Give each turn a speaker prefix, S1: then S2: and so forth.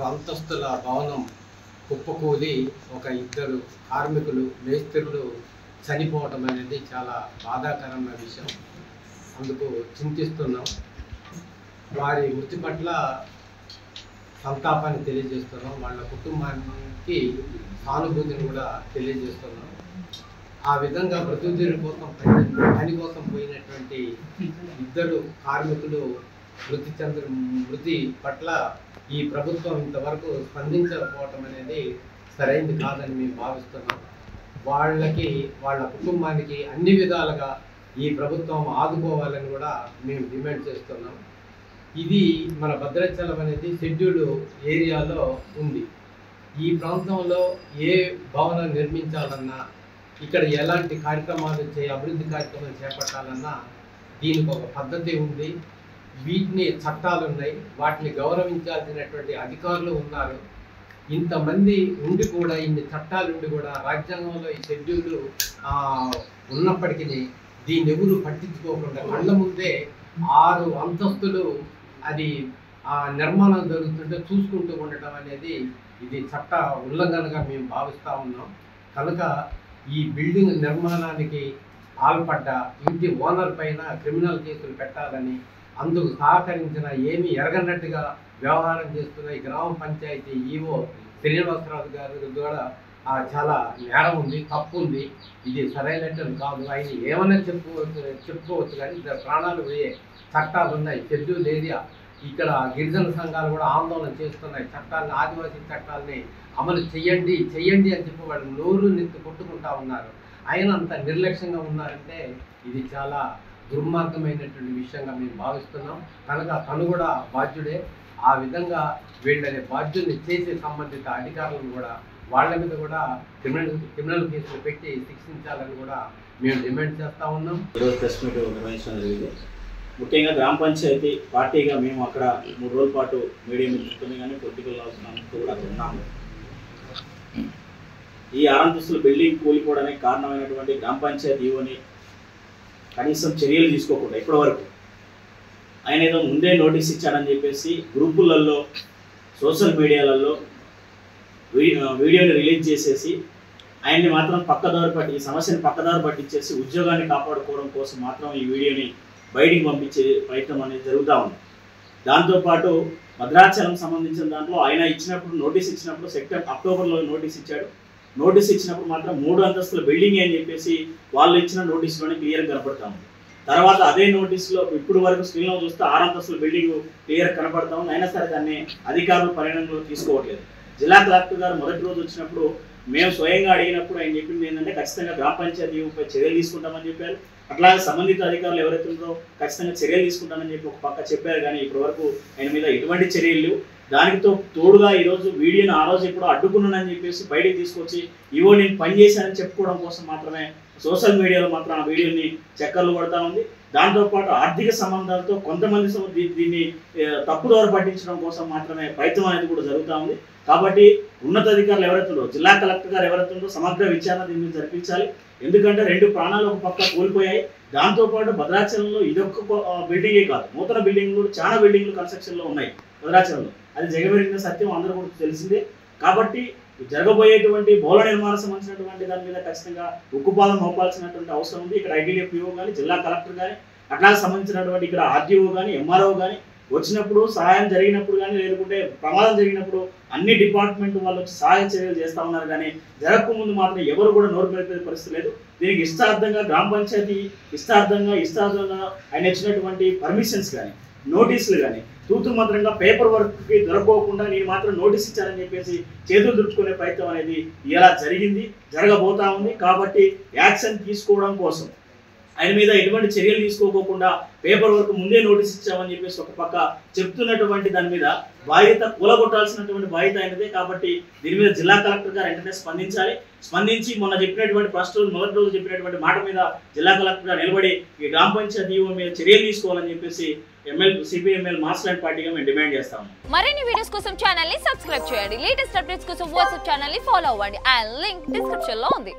S1: అంతస్తుల భవనం కుప్పకూలి ఒక ఇద్దరు కార్మికులు మేస్త్రులు చనిపోవటం అనేది చాలా బాధాకరమైన విషయం. అందుకు చింతిస్తున్నాం. వారి మృతి పట్ల సంతాపాన్ని తెలియజేస్తున్నాం. వాళ్ళ కుటుంబానికి సానుభూతిని కూడా తెలియజేస్తున్నాం. ఆ విధంగా మృత్యుంజయుడి కోసం పని కోసం పోయినటువంటి ఇద్దరు కార్మికులు మృతి పట్ల ఈ ప్రభుత్వం ఇంతవరకు స్పందించకపోవటం అనేది సరైనది కాదని మేము భావిస్తున్నాం. వాళ్ళ కుటుంబానికి అన్ని విధాలుగా ఈ ప్రభుత్వం ఆదుకోవాలని కూడా మేము డిమాండ్ చేస్తున్నాం. ఇది మన భద్రాచలం అనేది షెడ్యూల్డ్ ఏరియాలో ఉంది. ఈ ప్రాంతంలో ఏ భవనం నిర్మించాలన్నా, ఇక్కడ ఎలాంటి కార్యక్రమాలు అభివృద్ధి కార్యక్రమాలు చేపట్టాలన్నా దీనికి ఒక పద్ధతి ఉంది. వీటిని చట్టాలు ఉన్నాయి. వాటిని గౌరవించాల్సినటువంటి అధికారులు ఉన్నారు. ఇంతమంది ఉండి కూడా, ఇన్ని చట్టాలు ఉండి కూడా రాజ్యాంగంలో ఈ షెడ్యూల్ ఉన్నప్పటికీ దీన్ని ఎవరు పట్టించుకోకుండా కళ్ళ ముందే 6 అంతస్తులు అది నిర్మాణం జరుగుతుంటే చూసుకుంటూ ఉండటం అనేది ఇది చట్ట ఉల్లంఘనగా మేము భావిస్తూ ఉన్నాం. కనుక ఈ బిల్డింగ్ నిర్మాణానికి పాల్పడ్డ ఇంటి ఓనర్ పైన క్రిమినల్ కేసులు పెట్టాలని, అందుకు సహకరించిన ఏమీ ఎరగనట్టుగా వ్యవహారం చేస్తున్న ఈ గ్రామ పంచాయతీ ఈవో శ్రీనివాసరావు గారి ద్వారా చాలా నేరం ఉంది, తప్పు ఉంది. ఇది సరైనట్టు కాదు. ఆయన ఏమైనా చెప్పుకోవచ్చు కానీ ఇద్దరు ప్రాణాలు పోయే చట్టాలు ఉన్నాయి. షెడ్యూల్ ఏరియా ఇక్కడ గిరిజన సంఘాలు కూడా ఆందోళన చేస్తున్నాయి. చట్టాలని, ఆదివాసీ చట్టాలని అమలు చెయ్యండి అని చెప్పి వాళ్ళు నోరు నెత్తి కొట్టుకుంటా ఉన్నారు. ఆయన అంత నిర్లక్ష్యంగా ఉన్నారంటే ఇది చాలా దుర్మార్గమైనటువంటి విషయంగా మేము భావిస్తున్నాం. కనుక తను కూడా బాధ్యుడే. ఆ విధంగా వీళ్ళని బాధ్యుల్ని చేసే సంబంధిత అధికారులను కూడా వాళ్ళ మీద కూడా క్రిమినల్ కేసులు పెట్టి శిక్షించాలని కూడా మేము డిమాండ్ చేస్తూ ఉన్నాం.
S2: ఈరోజు ప్రెస్ మీట్ నిర్వహించడం జరిగింది. ముఖ్యంగా గ్రామ పంచాయతీ పార్టీగా మేము అక్కడ 3 రోజుల పాటు మీడియా మిత్రులతో కానీ పొలిటికల్ అవసరాలతో కూడా అక్కడ ఉన్నాము. ఈ 6 అంతస్తుల బిల్డింగ్ కూలిపోవడానికి కారణమైనటువంటి గ్రామ పంచాయతీ ఈవోని కనీసం చర్యలు తీసుకోకుండా ఇప్పటి వరకు ఆయన ఏదో ముందే నోటీస్ ఇచ్చాడని చెప్పేసి గ్రూపులలో, సోషల్ మీడియాలలో వీడియోని రిలీజ్ చేసేసి ఆయన్ని మాత్రం ఈ సమస్యను పక్కదారి పట్టించేసి ఉద్యోగాన్ని కాపాడుకోవడం కోసం మాత్రం ఈ వీడియోని బయటికి పంపించే ప్రయత్నం అనేది జరుగుతూ ఉంది. దాంతోపాటు భద్రాచలం సంబంధించిన దాంట్లో ఆయన నోటీస్ ఇచ్చినప్పుడు అక్టోబర్లో నోటీస్ ఇచ్చాడు. నోటీస్ ఇచ్చినప్పుడు మాత్రం 3 అంతస్తుల బిల్డింగ్ అని చెప్పేసి వాళ్ళు ఇచ్చిన నోటీసులోనే క్లియర్గా కనపడతా ఉంది. తర్వాత అదే నోటీసులో ఇప్పుడు వరకు స్క్రీన్లో చూస్తే 6 అంతస్తుల బిల్డింగ్ క్లియర్ కనపడతా ఉంది. అయినా సరే దాన్ని అధికారులు పరిగణనలో తీసుకోవట్లేదు. జిల్లా కలెక్టర్ గారు మొదటి రోజు వచ్చినప్పుడు మేము స్వయంగా అడిగినప్పుడు ఆయన చెప్పింది ఏంటంటే ఖచ్చితంగా గ్రామ పంచాయతీపై చర్యలు తీసుకుంటామని చెప్పారు. అట్లాగే సంబంధిత అధికారులు ఎవరైతే ఉన్నారో ఖచ్చితంగా చర్యలు తీసుకుంటామని చెప్పి ఒక పక్క చెప్పారు. కానీ ఇప్పటి వరకు ఆయన మీద ఎటువంటి చర్యలు లేవు. దానితో తోడుగా ఈరోజు వీడియోని ఆ రోజు ఎప్పుడో అడ్డుకున్నానని చెప్పేసి బయటికి తీసుకొచ్చి ఇవో నేను పని చేశానని చెప్పుకోవడం కోసం మాత్రమే సోషల్ మీడియాలో మాత్రం ఆ వీడియోని చక్కర్లు కొడతా ఉంది. దాంతోపాటు ఆర్థిక సంబంధాలతో కొంతమంది దీన్ని తప్పుదోవ పట్టించడం కోసం మాత్రమే ప్రయత్నం అనేది కూడా జరుగుతూ ఉంది. కాబట్టి ఉన్నతాధికారులు ఎవరైతుందో, జిల్లా కలెక్టర్ గారు ఎవరైతుందో సమగ్ర విచారణ దీన్ని జరిపించాలి. ఎందుకంటే 2 ప్రాణాలు ఒక పక్క కోల్పోయాయి. దాంతోపాటు భద్రాచలంలో ఇదొక్క బిల్డింగే కాదు, నూతన బిల్డింగ్లు చాలా బిల్డింగ్లు కన్స్ట్రక్షన్లో ఉన్నాయి భద్రాచలంలో. అది జగమెరిగిన సత్యం అందరూ కూడా తెలిసిందే. కాబట్టి జరగబోయేటువంటి భవన నిర్మాణం సంబంధించినటువంటి దాని మీద ఖచ్చితంగా ఉక్కుపాదం మోపాల్సినటువంటి అవసరం ఉంది. ఇక్కడ ఐటీడీఎఫ్ఓ కానీ, జిల్లా కలెక్టర్ కానీ, అట్లాగే సంబంధించినటువంటి ఇక్కడ ఆర్డీఓ కానీ, ఎంఆర్ఓ కానీ వచ్చినప్పుడు, సహాయం జరిగినప్పుడు కానీ, లేకుంటే ప్రమాదం జరిగినప్పుడు అన్ని డిపార్ట్మెంట్ వాళ్ళు సహాయ చర్యలు చేస్తూ ఉన్నారు. కానీ జరగకముందు మాత్రం ఎవరు కూడా నోరు పెరిగే పరిస్థితి లేదు. దీనికి ఇష్టార్థంగా గ్రామ పంచాయతీ ఇష్టార్థంగా ఆయన ఇచ్చినటువంటి పర్మిషన్స్ కానీ, నోటీసులు కానీ తూతు మాత్రంగా పేపర్ వర్క్కి దొరకకుండా నేను మాత్రం నోటీస్ ఇచ్చానని చెప్పేసి చేతులు దుడుచుకునే ప్రయత్నం అనేది ఇలా జరగబోతా ఉంది. కాబట్టి యాక్షన్ తీసుకోవడం కోసం ఆయన మీద ఎటువంటి చర్యలు తీసుకోకుండా పేపర్ వర్క్ ముందే నోటీస్ ఇచ్చామని చెప్పేసి ఒక పక్క చెప్తున్నటువంటి దాని మీద బాధ్యత కూలగొట్టాల్సినటువంటి బాధ్యత అయినదే. కాబట్టి దీని మీద జిల్లా కలెక్టర్ గారు వెంటనే స్పందించి మొన్న చెప్పినటువంటి మొదటి రోజు చెప్పినటువంటి మాట మీద జిల్లా కలెక్టర్ గారు నిలబడి ఈ గ్రామ పంచాయతీ మీద చర్యలు తీసుకోవాలని చెప్పేసి సిపిఎంఎల్ మాస్టర్ పార్టీగా మేము డిమాండ్ చేస్తాము.
S3: మరిన్ని వీడియోస్ కోసం ఛానల్ ని సబ్స్క్రైబ్ చేయండి. లేటెస్ట్ అప్డేట్స్ కోసం వాట్సాప్ ఛానల్ ని ఫాలో అవ్వండి. ఆ లింక్ డిస్క్రిప్షన్ లో ఉంది.